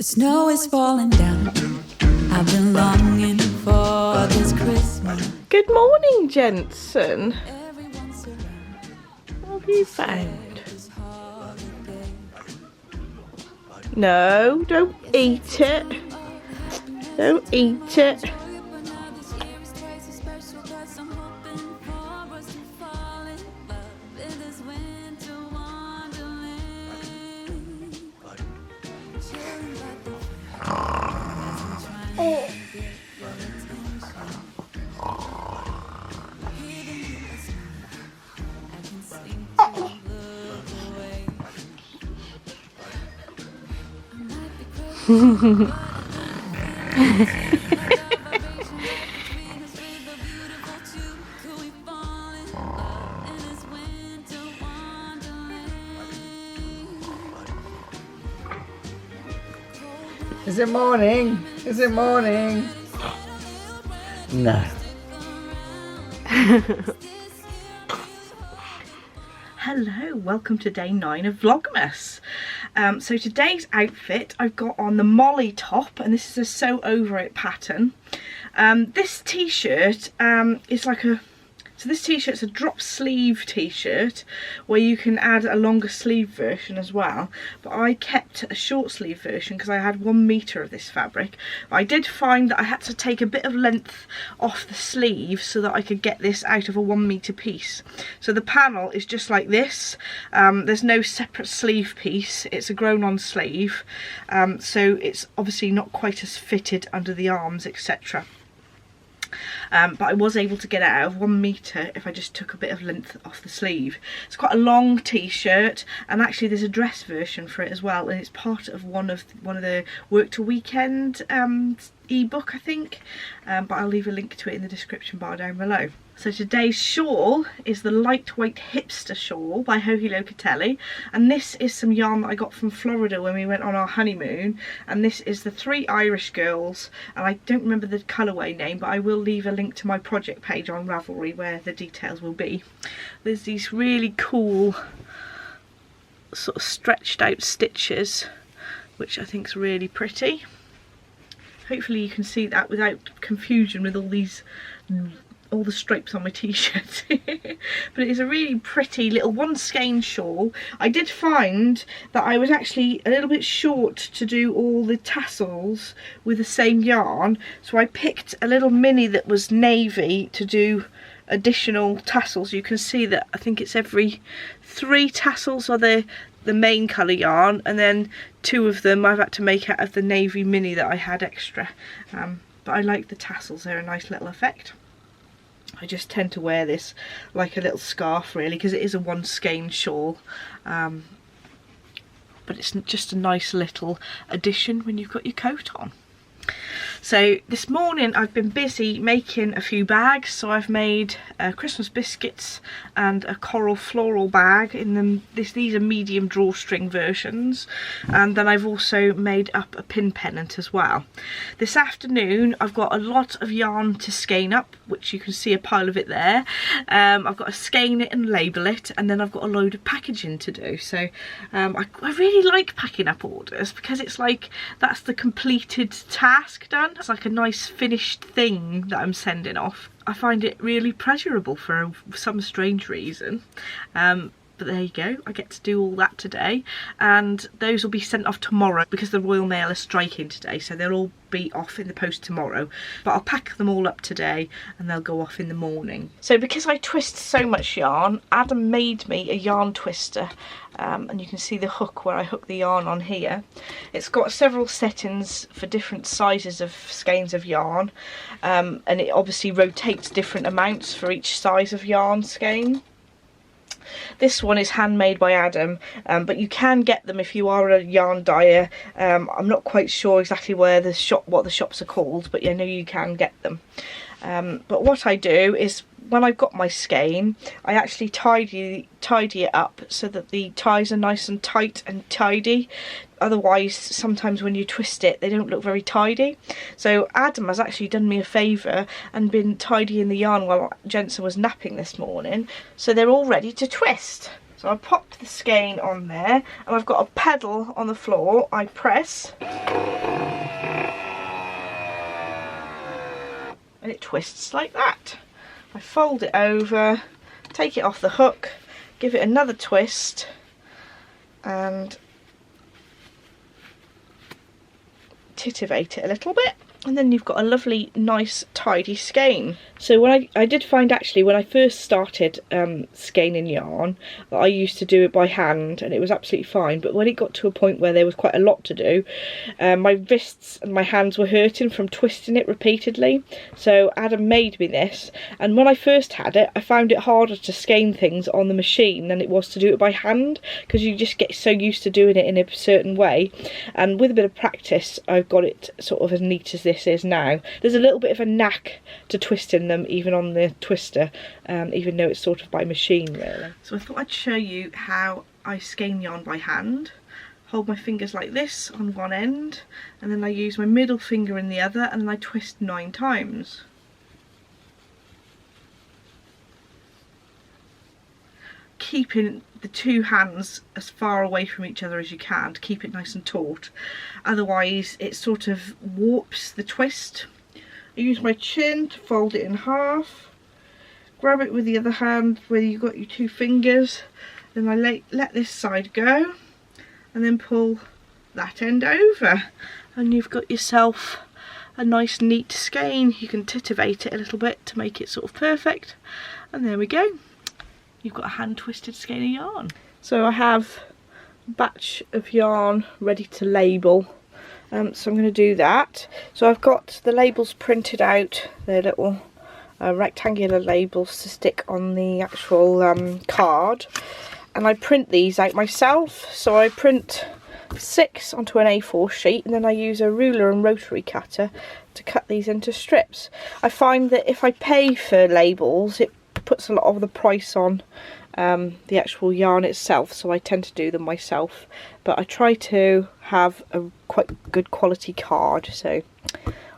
snow is falling down. I've been longing for this Christmas. Good morning, Jensen. What have you found? No, don't eat it. Don't eat it. Is it morning? Is it morning? No. Hello, welcome to day 9 of Vlogmas. So today's outfit, I've got on the Molly top, and this is a sew over it pattern. This t-shirt is like a... So this t-shirt's a drop sleeve t-shirt where you can add a longer sleeve version as well. But I kept a short sleeve version because I had 1 metre of this fabric. But I did find that I had to take a bit of length off the sleeve so that I could get this out of a 1 metre piece. So the panel is just like this. There's no separate sleeve piece. It's a grown-on sleeve. So it's obviously not quite as fitted under the arms, etc. But I was able to get it out of 1 metre if I just took a bit of length off the sleeve. It's quite a long t-shirt, and actually there's a dress version for it as well, and it's part of one of the Work to Weekend ebook, I think, but I'll leave a link to it in the description bar down below. So today's shawl is the lightweight Hipster shawl by Locatelli, and this is some yarn that I got from Florida when we went on our honeymoon, and this is the 3 Irish girls, and I don't remember the colourway name, but I will leave a link to my project page on Ravelry where the details will be. There's these really cool sort of stretched out stitches, which I think is really pretty. Hopefully you can see that without confusion with all the stripes on my t-shirt. But it is a really pretty little 1 skein shawl. I did find that I was actually a little bit short to do all the tassels with the same yarn, so I picked a little mini that was navy to do additional tassels. You can see that I think it's every 3 tassels are the main colour yarn, and then 2 of them I've had to make out of the navy mini that I had extra. But I like the tassels, they're a nice little effect. I just tend to wear this like a little scarf really, because it is a 1 skein shawl, but it's just a nice little addition when you've got your coat on. So this morning I've been busy making a few bags. So I've made Christmas biscuits and a coral floral bag in them. These are medium drawstring versions, and then I've also made up a pin pennant as well. This afternoon I've got a lot of yarn to skein up, which you can see a pile of it there. I've got to skein it and label it, and then I've got a load of packaging to do. So I really like packing up orders because it's like that's the completed task done. It's like a nice finished thing that I'm sending off. I find it really pleasurable for some strange reason. But there you go, I get to do all that today, and those will be sent off tomorrow because the Royal Mail is striking today, so they'll all be off in the post tomorrow. But I'll pack them all up today and they'll go off in the morning. So because I twist so much yarn, Adam made me a yarn twister, and you can see the hook where I hook the yarn on here. It's got several settings for different sizes of skeins of yarn, and it obviously rotates different amounts for each size of yarn skein. This one is handmade by Adam, but you can get them if you are a yarn dyer. I'm not quite sure exactly what the shops are called, but I know you can get them. But what I do is, when I've got my skein, I actually tidy it up so that the ties are nice and tight and tidy. Otherwise, sometimes when you twist it, they don't look very tidy. So Adam has actually done me a favour and been tidying the yarn while Jensen was napping this morning. So they're all ready to twist. So I popped the skein on there, and I've got a pedal on the floor. I press, and it twists like that. I fold it over, take it off the hook, give it another twist, and titivate it a little bit, and then you've got a lovely nice tidy skein. So when I did find actually when I first started skeining yarn, I used to do it by hand and it was absolutely fine, but when it got to a point where there was quite a lot to do, my wrists and my hands were hurting from twisting it repeatedly. So Adam made me this, and when I first had it I found it harder to skein things on the machine than it was to do it by hand, because you just get so used to doing it in a certain way, and with a bit of practice I've got it sort of as neat as this is now. There's a little bit of a knack to twisting them even on the twister, even though it's sort of by machine really. So I thought I'd show you how I skein yarn by hand. Hold my fingers like this on one end, and then I use my middle finger in the other, and then I twist 9 times. Keeping the two hands as far away from each other as you can to keep it nice and taut, otherwise it sort of warps the twist. I use my chin to fold it in half, grab it with the other hand where you've got your 2 fingers, then I let this side go and then pull that end over, and you've got yourself a nice neat skein. You can titivate it a little bit to make it sort of perfect, and there we go. You've got a hand twisted skein of yarn. So I have a batch of yarn ready to label, so I'm going to do that. So I've got the labels printed out, they're little rectangular labels to stick on the actual card, and I print these out myself. So I print 6 onto an A4 sheet, and then I use a ruler and rotary cutter to cut these into strips. I find that if I pay for labels it puts a lot of the price on the actual yarn itself, so I tend to do them myself, but I try to have a quite good quality card, so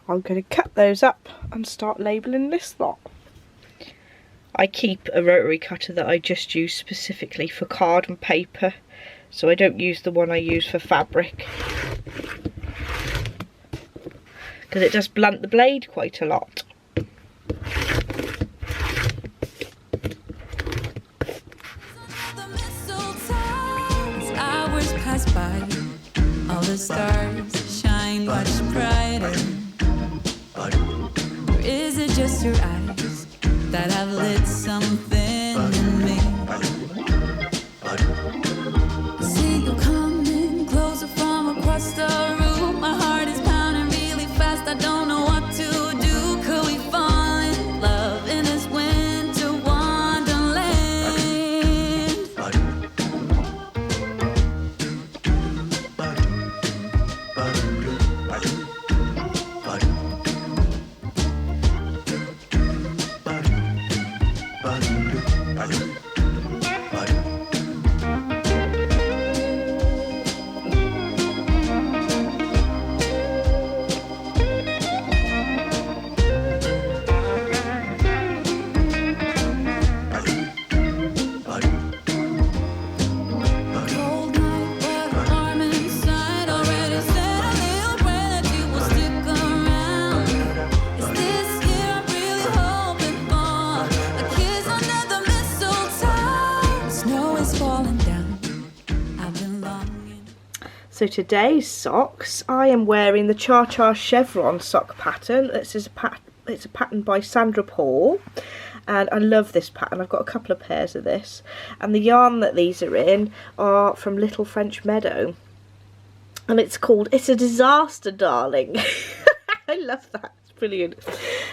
I'm going to cut those up and start labelling this lot. I keep a rotary cutter that I just use specifically for card and paper, so I don't use the one I use for fabric, because it does blunt the blade quite a lot. By all the stars shine much brighter. Or is it just your eyes that have lit something in me? See you coming closer from across the room. My heart is pounding really fast, I don't know what to do. Could we fall in love in this winter wonderland? So today's socks, I am wearing the Cha-Cha chevron sock pattern. This is it's a pattern by Sandra Paul, and I love this pattern. I've got a couple of pairs of this, and the yarn that these are in are from Little French Meadow, and it's called It's a Disaster, Darling. I love that. Brilliant.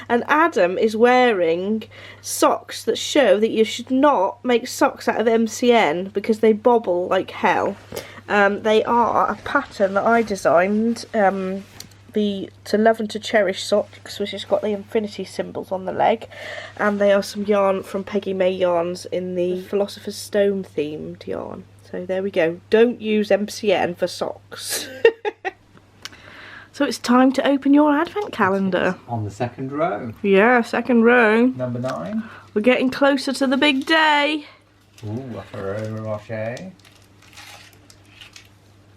And Adam is wearing socks that show that you should not make socks out of MCN because they bobble like hell. They are a pattern that I designed, the To Love and to Cherish socks, which has got the infinity symbols on the leg, and they are some yarn from Peggy May Yarns in the Philosopher's Stone themed yarn. So there we go. Don't use MCN for socks. So it's time to open your advent calendar. On the second row. Yeah, second row. Number 9. We're getting closer to the big day. Ooh, a Ferrero Rocher.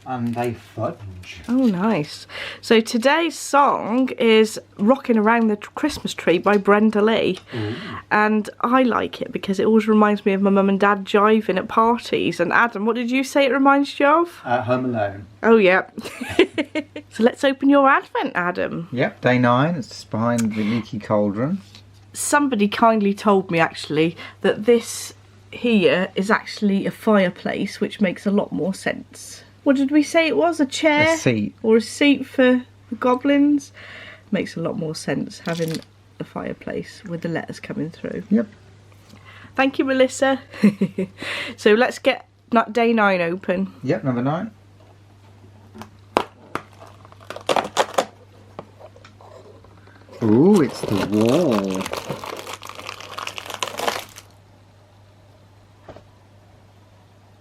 and they fudge. Oh, nice. So today's song is Rocking Around the Christmas Tree by Brenda Lee. Ooh. And I like it because it always reminds me of my mum and dad jiving at parties. And Adam, what did you say it reminds you of? Home Alone. Oh, yeah. So let's open your advent, Adam. Yep, day 9. It's behind the leaky cauldron. Somebody kindly told me, actually, that this here is actually a fireplace, which makes a lot more sense. What did we say it was? A chair? A seat. Or a seat for the goblins? Makes a lot more sense having a fireplace with the letters coming through. Yep. Thank you, Melissa. So let's get day 9 open. Yep, number 9. Ooh, it's the wall.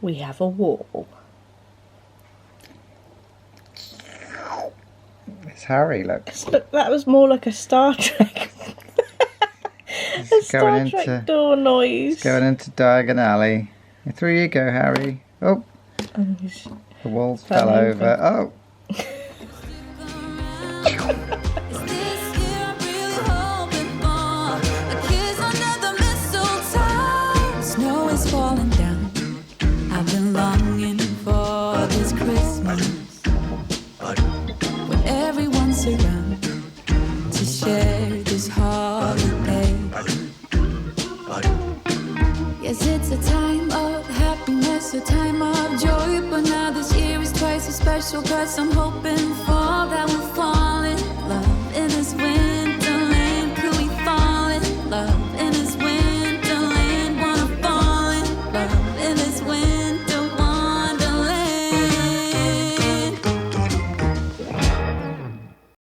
We have a wall. It's Harry, look. Look, that was more like a Star Trek. A Star Trek door noise. Going into Diagon Alley. Through you go, Harry. Oh, Oh, the walls fell over. Oh. Snow is falling down. I've been longing for this Christmas when everyone's around to share this holiday. Yes, it's a time of happiness, a time of joy, but now this year is twice as special 'cause I'm hoping